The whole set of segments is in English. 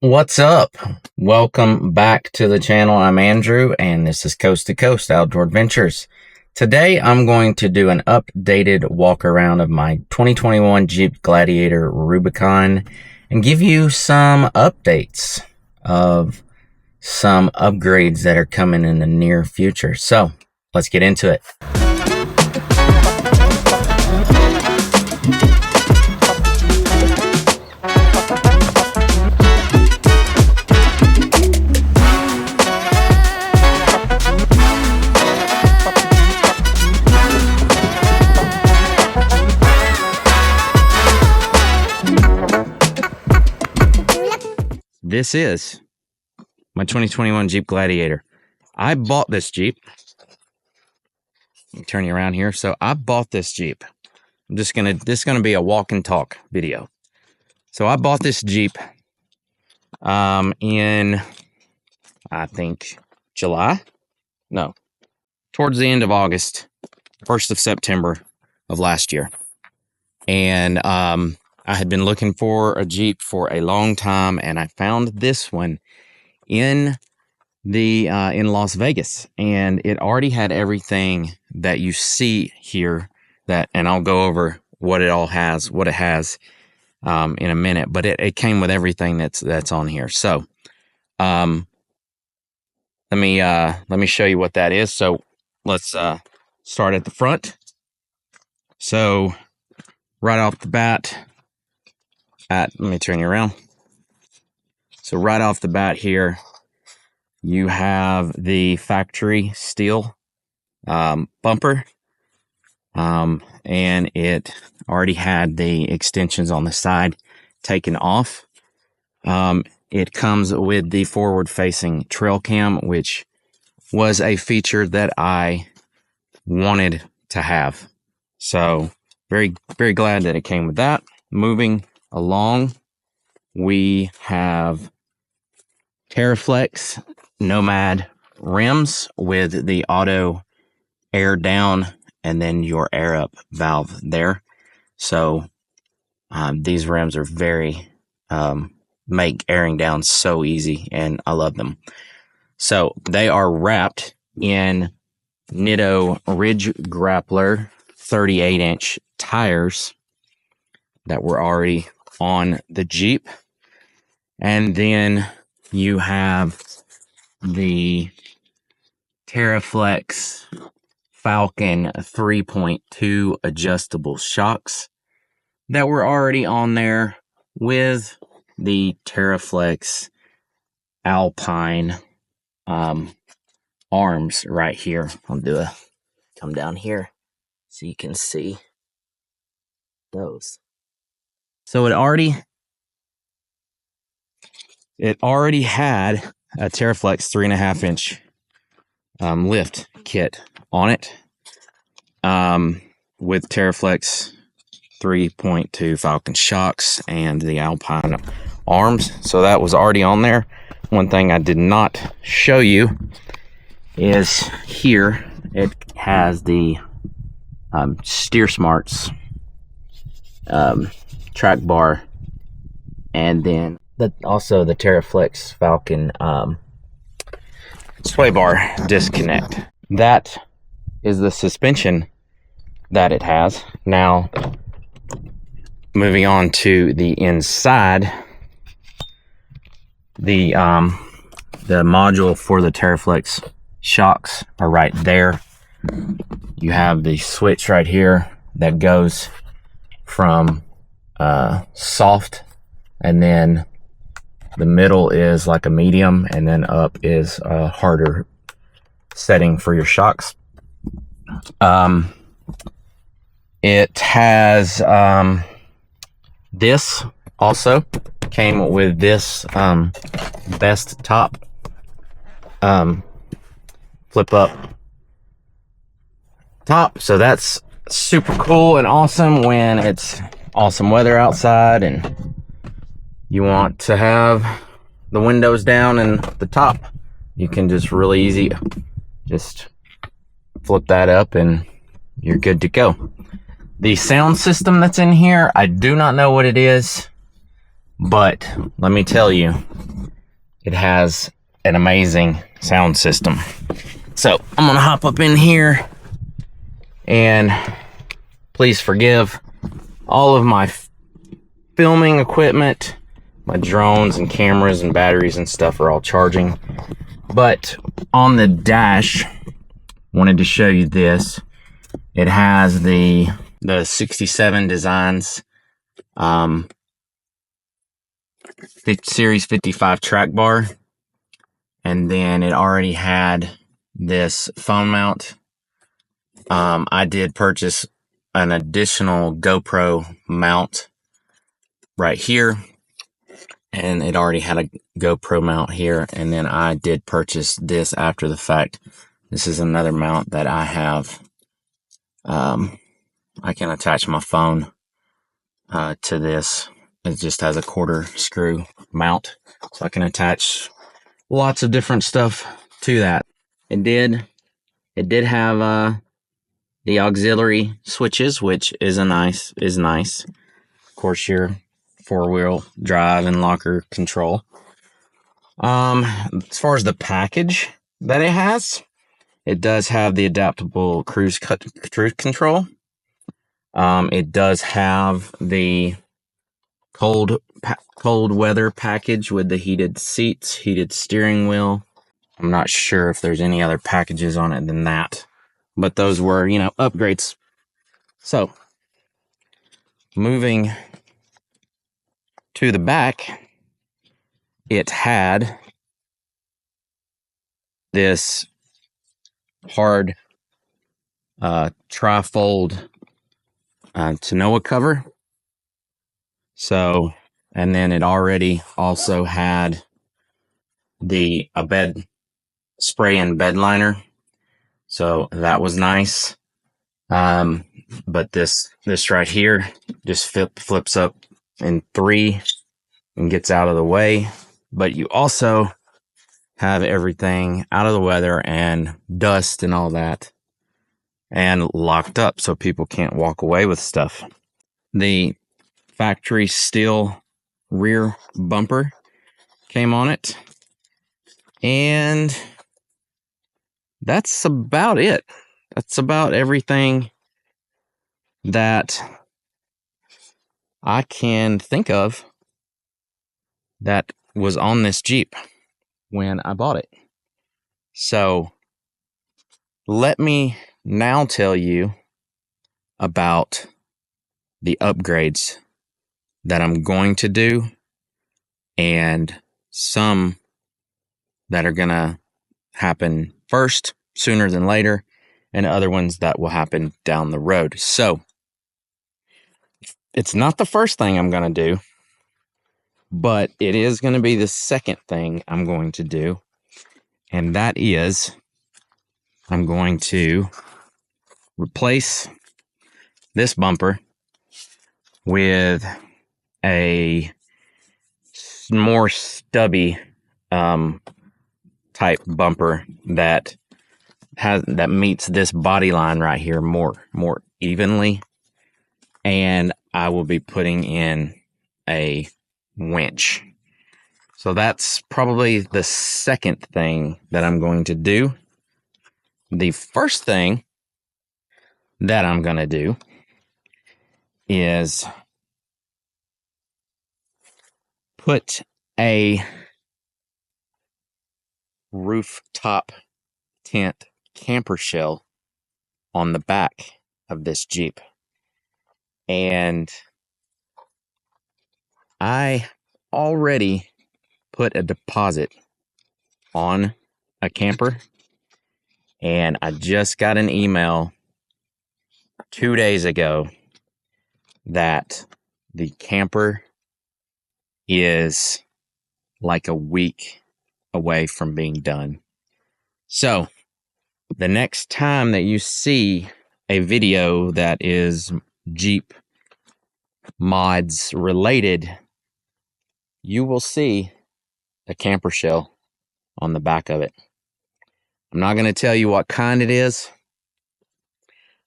What's up? Welcome back to the channel. I'm Andrew, and this is Coast to Coast Outdoor Adventures. Today, I'm going to do an updated walk around of my 2021 Jeep Gladiator Rubicon and give you some updates of some upgrades that are coming in the near future. So, let's get into it. This is my 2021 Jeep Gladiator. I bought this Jeep. Let me turn you around here. So I bought this Jeep. This is gonna be a walk and talk video. So I bought this Jeep in, I think, July? No, towards the end of August, 1st of September of last year. And I had been looking for a Jeep for a long time, and I found this one in Las Vegas, and it already had everything that you see here. And I'll go over what it has in a minute. But it came with everything that's on here. So let me show you what that is. So let's start at the front. So right off the bat. Let me turn you around. So right off the bat here, you have the factory steel bumper, and it already had the extensions on the side taken off. It comes with the forward-facing trail cam, which was a feature that I wanted to have. So very, very glad that it came with that. Moving along, we have TerraFlex Nomad rims with the auto air down and then your air up valve there. So these rims are very make airing down so easy, and I love them. So they are wrapped in Nitto Ridge Grappler 38-inch tires that were already on the Jeep. And then you have the TerraFlex Falcon 3.2 adjustable shocks that were already on there with the TerraFlex Alpine arms right here. I'll come down here so you can see those. So it already had a TerraFlex 3.5-inch lift kit on it, with TerraFlex 3.2 Falcon shocks and the Alpine arms. So that was already on there. One thing I did not show you is here it has the Steer Smarts track bar, and then also the TerraFlex Falcon sway bar disconnect. That is the suspension that it has. Now, moving on to the inside, the module for the TerraFlex shocks are right there. You have the switch right here that goes from soft, and then the middle is like a medium, and then up is a harder setting for your shocks. It has this also came with this best top flip up top. So that's super cool and awesome when it's awesome weather outside and you want to have the windows down and the top. You can just really easy just flip that up and you're good to go. The sound system that's in here, I do not know what it is, but let me tell you, it has an amazing sound system. So I'm gonna hop up in here, and please forgive all of my filming equipment. My drones and cameras and batteries and stuff are all charging. But on the dash, wanted to show you this. It has the 67 Designs Series 55 track bar, and then it already had this phone mount. I did purchase an additional GoPro mount right here, and it already had a GoPro mount here, and then I did purchase this after the fact. This is another mount that I have. I can attach my phone to this. It just has a quarter screw mount, so I can attach lots of different stuff to that. It did have the auxiliary switches, which is nice. Of course, your 4-wheel drive and locker control. As far as the package that it has, it does have the adaptable cruise control. It does have the cold weather package with the heated seats, heated steering wheel. I'm not sure if there's any other packages on it than that, but those were, upgrades. So, moving to the back, it had this hard tri-fold tonneau cover. So, and then it already also had a bed spray and bed liner. So that was nice. But this right here just flips up in 3 and gets out of the way. But you also have everything out of the weather and dust and all that, and locked up so people can't walk away with stuff. The factory steel rear bumper came on it, and that's about it. That's about everything that I can think of that was on this Jeep when I bought it. So let me now tell you about the upgrades that I'm going to do, and some that are going to happen first, sooner than later, and other ones that will happen down the road. So it's not the first thing I'm going to do, but it is going to be the second thing I'm going to do. And that is, I'm going to replace this bumper with a more stubby type bumper that meets this body line right here more evenly. And I will be putting in a winch. So that's probably the second thing that I'm going to do. The first thing that I'm going to do is put a rooftop tent camper shell on the back of this Jeep. And I already put a deposit on a camper, and I just got an email 2 days ago that the camper is like a week away from being done. So the next time that you see a video that is Jeep mods related, you will see a camper shell on the back of it. I'm not going to tell you what kind it is.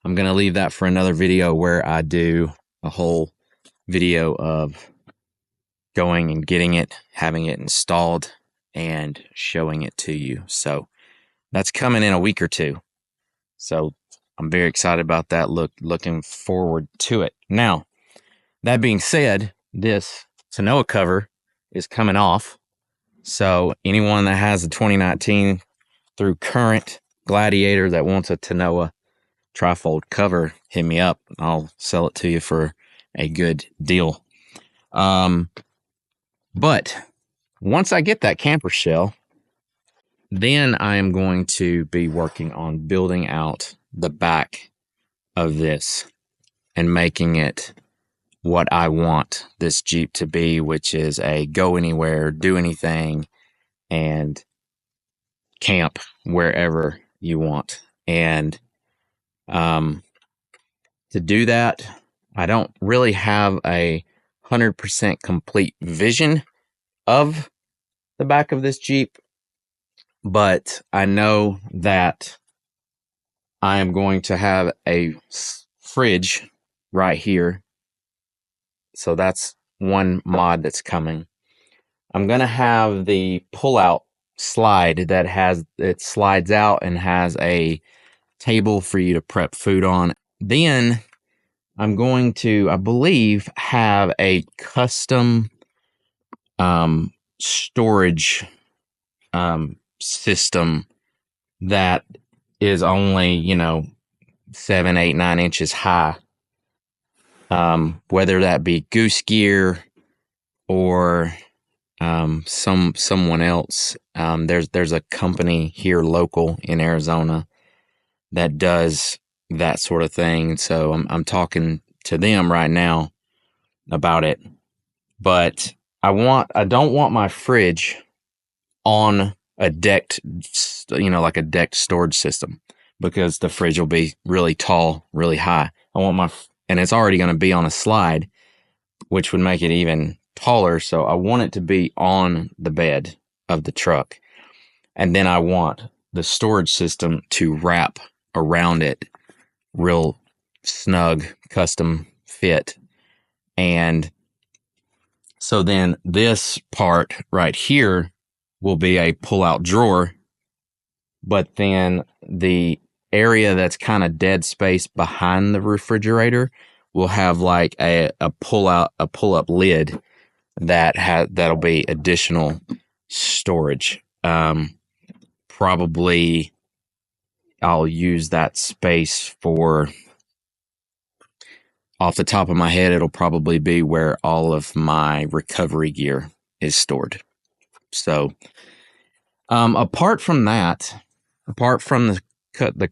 I'm going to leave that for another video where I do a whole video of going and getting it, having it installed, and showing it to you. So that's coming in a week or two. So I'm very excited about that. Looking forward to it. Now, that being said, this tonneau cover is coming off. So anyone that has a 2019 through current Gladiator that wants a tonneau trifold cover, hit me up. I'll sell it to you for a good deal. But once I get that camper shell, then I am going to be working on building out the back of this and making it what I want this Jeep to be, which is a go anywhere, do anything, and camp wherever you want. And to do that, I don't really have a 100% complete vision of the back of this Jeep, but I know that I am going to have a fridge right here. So that's one mod that's coming. I'm going to have the pull-out slide it slides out and has a table for you to prep food on. Then I'm going to, I believe, have a custom storage system that is only, 7, 8, 9 inches high. Whether that be Goose Gear or someone else. There's a company here local in Arizona that does that sort of thing. So I'm talking to them right now about it. But I don't want my fridge on a decked, like a decked storage system, because the fridge will be really tall, really high. And it's already going to be on a slide, which would make it even taller. So I want it to be on the bed of the truck. And then I want the storage system to wrap around it real snug, custom fit. And so then this part right here will be a pull-out drawer, but then the area that's kind of dead space behind the refrigerator will have like a pull-up lid that'll be additional storage. Probably I'll use that space for, off the top of my head, it'll probably be where all of my recovery gear is stored. So, apart from the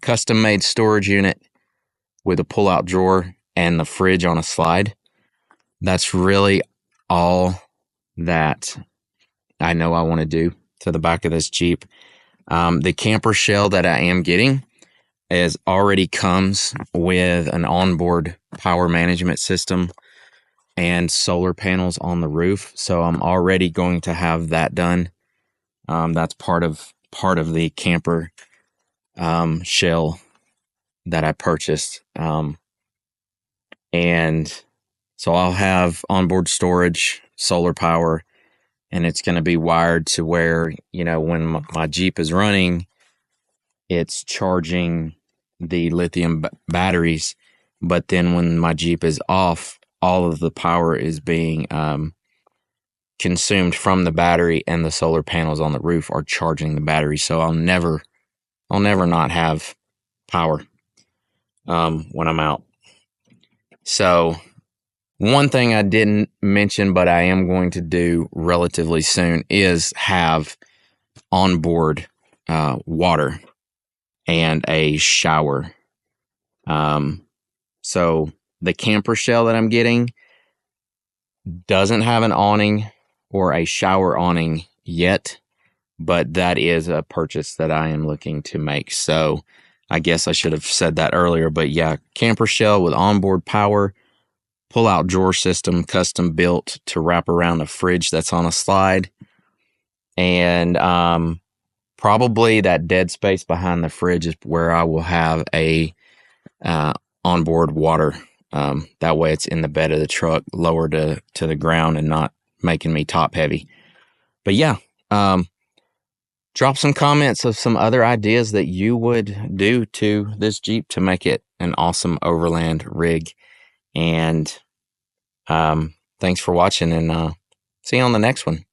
custom-made storage unit with a pull-out drawer and the fridge on a slide, that's really all that I know I want to do to the back of this Jeep. The camper shell that I am getting already comes with an onboard power management system and solar panels on the roof. So I'm already going to have that done. That's part of the camper shell that I purchased. And so I'll have onboard storage, solar power, and it's going to be wired to where, when my Jeep is running, it's charging the lithium batteries. But then when my Jeep is off, all of the power is being consumed from the battery, and the solar panels on the roof are charging the battery. So I'll never not have power when I'm out. So one thing I didn't mention, but I am going to do relatively soon, is have onboard water and a shower. So the camper shell that I'm getting doesn't have an awning or a shower awning yet, but that is a purchase that I am looking to make. So I guess I should have said that earlier, but yeah, camper shell with onboard power, pull-out drawer system, custom built to wrap around a fridge that's on a slide, and probably that dead space behind the fridge is where I will have a onboard water. That way it's in the bed of the truck, lower to the ground and not making me top heavy. But yeah, drop some comments of some other ideas that you would do to this Jeep to make it an awesome overland rig. And thanks for watching, and see you on the next one.